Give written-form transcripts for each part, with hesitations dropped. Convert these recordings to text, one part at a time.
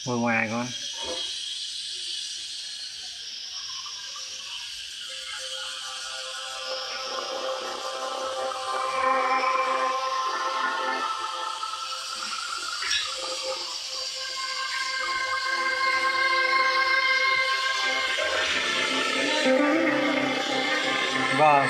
Ngồi ngoài con. Vâng.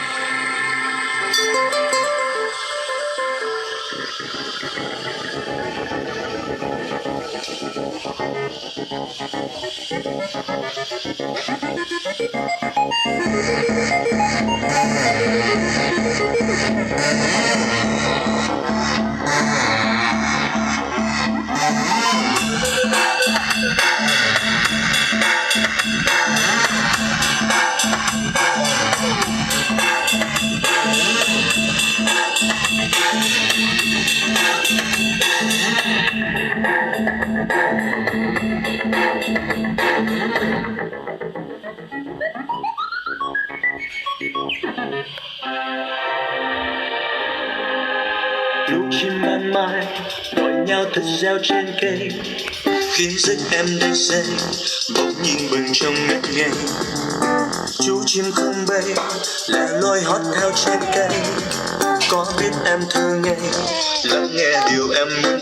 Lũ chim ban mai gọi nhau thật reo trên cây, khiến giấc em đầy say bỗng nhiên bừng trong ngất ngây. Chú chim không bay lẻ loi hót theo trên cây, có biết em thương ngay lắng nghe điều em muốn.